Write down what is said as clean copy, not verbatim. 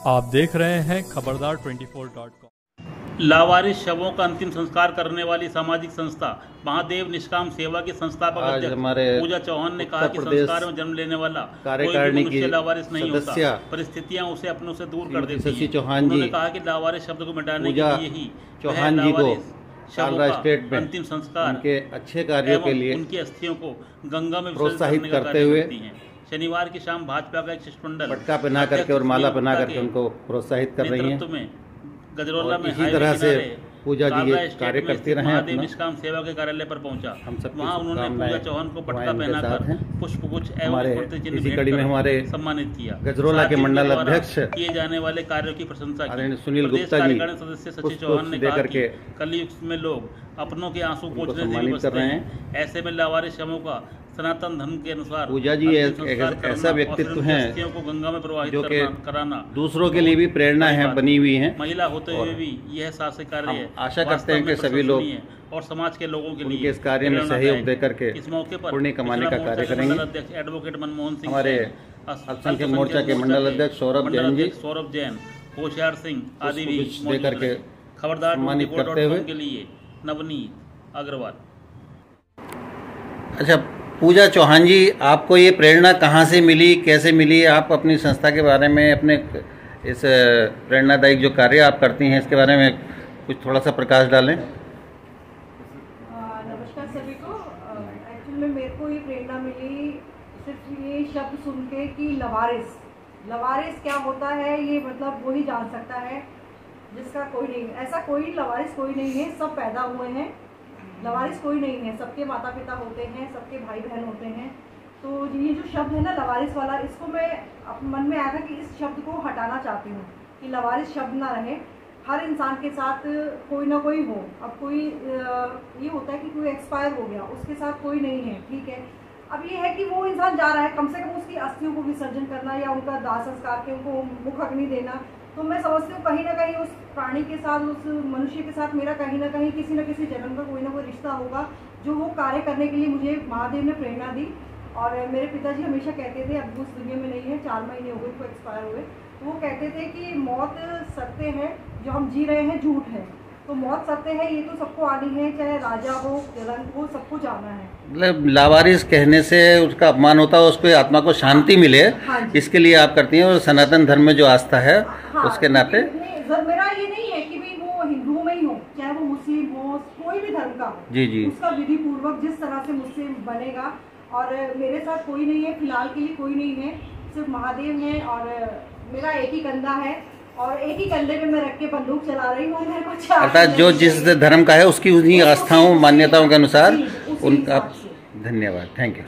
आप देख रहे हैं खबरदार 24.com। लावारिस शवों का अंतिम संस्कार करने वाली सामाजिक संस्था महादेव निष्काम सेवा की संस्थापक अध्यक्ष पूजा चौहान ने कहा कि संस्कार में जन्म लेने वाला कोई भी मनुष्य लावारिस नहीं होता, परिस्थितियां उसे अपनों से दूर कर देती हैं। उन्होंने कहा कि लावारिस शब्द को मिटाने के लिए ही चौहान जी को शवों का अंतिम संस्कार उनके अच्छे कार्यों के लिए उनकी अस्थियों को गंगा में प्रोत्साहित करते हुए शनिवार की शाम भाजपा का एक शिष्टमंडल पटका पहना करके और माला पहना करके उनको प्रोत्साहित कर रही हैं। गजरौला में इसी तरह से पूजा जी ये कार्य करते रहे। महादेव निष्काम सेवा के कार्यालय पर पहुंचा, वहां उन्होंने पूजा चौहान को पटका पहनाकर पुष्पगुच्छ एवं इसी कड़ी में हमारे सम्मानित किया। गजरौला के मंडल अध्यक्ष किए जाने वाले कार्यों की प्रशंसा की। सुनील गुप्ता जी सदस्य सचिव चौहान ने कहा कि कलयुग में लोग अपनों के आंसू पोंछने से भी बचते हैं, ऐसे में लावारिस शवों का सनातन धर्म के अनुसार पूजा जी ऐसा व्यक्तित्व हैं को गंगा में प्रवाहित जो कराना दूसरों के लिए भी प्रेरणा है बनी हुई है। महिला होते हुए भी यह साहसिक कार्य है। आशा करते हैं कि सभी लोग और समाज के लोगों के लिए इस कार्य में सहयोग दे करके इस मौके पर पुण्य कमाने का कार्य करेंगे। अध्यक्ष एडवोकेट मनमोहन सिंह, हमारे अल्पसंख्यक मोर्चा के मंडल अध्यक्ष सौरभ जैन, होशियार सिंह आदि भी दे करके खबरदार सम्मानित करते हुए के लिए नवनीत अग्रवाल। अच्छा पूजा चौहान जी, आपको ये प्रेरणा कहाँ से मिली, कैसे मिली? आप अपनी संस्था के बारे में, अपने इस प्रेरणादायक जो कार्य आप करती हैं इसके बारे में कुछ थोड़ा सा प्रकाश डालें। नमस्कार सभी को। एक्चुअली में मेरे को ये प्रेरणा मिली सिर्फ ये शब्द सुन के कि लवारिस क्या होता है, ये मतलब वही जान सकता है जिसका कोई नहीं। ऐसा कोई लवारिस कोई नहीं है, सब पैदा हुए हैं। लवारिस कोई नहीं है, सबके माता पिता होते हैं, सबके भाई बहन होते हैं। तो ये जो शब्द है ना लवारिस वाला, इसको मैं मन में आया कि इस शब्द को हटाना चाहती हूँ कि लवारिस शब्द ना रहे। हर इंसान के साथ कोई ना कोई हो। अब कोई ये होता है कि कोई एक्सपायर हो गया, उसके साथ कोई नहीं है, ठीक है। अब ये है कि वो इंसान जा रहा है, कम से कम उसकी अस्थियों को विसर्जन करना या उनका दाह संस्कार के उनको मुख अग्नि देना। तो मैं समझती हूँ कहीं ना कहीं उस प्राणी के साथ, उस मनुष्य के साथ मेरा कहीं ना कहीं किसी न किसी जन्म का कोई ना कोई रिश्ता होगा जो वो कार्य करने के लिए मुझे महादेव ने प्रेरणा दी। और मेरे पिताजी हमेशा कहते थे, अब उस दुनिया में नहीं है, 4 महीने हो गए उनको एक्सपायर हुए, तो वो कहते थे कि मौत सत्य है, जो हम जी रहे हैं झूठ है। तो मौत सत्य है, ये तो सबको आनी है, चाहे राजा हो रंग हो, सबको जाना है। मतलब लावारिस कहने से उसका अपमान होता है, उसको आत्मा को शांति मिले, इसके लिए आप करती हैं। और सनातन धर्म में जो आस्था है उसके नाते मेरा ये नहीं है कि भाई वो हिंदुओं में ही हो, चाहे वो मुस्लिम हो, कोई भी धर्म का हो, जी उसका विधि पूर्वक जिस तरह से मुझसे बनेगा। और मेरे साथ कोई नहीं है, फिलहाल के लिए कोई नहीं है, सिर्फ महादेव है। और मेरा एक ही कंधा है और एक ही कंधे पे मैं रख के बंदूक चला रही हूँ। मेरे को अर्थात जो जिस धर्म का है उसकी उन्हीं आस्थाओं मान्यताओं के अनुसार उनका। धन्यवाद, थैंक यू।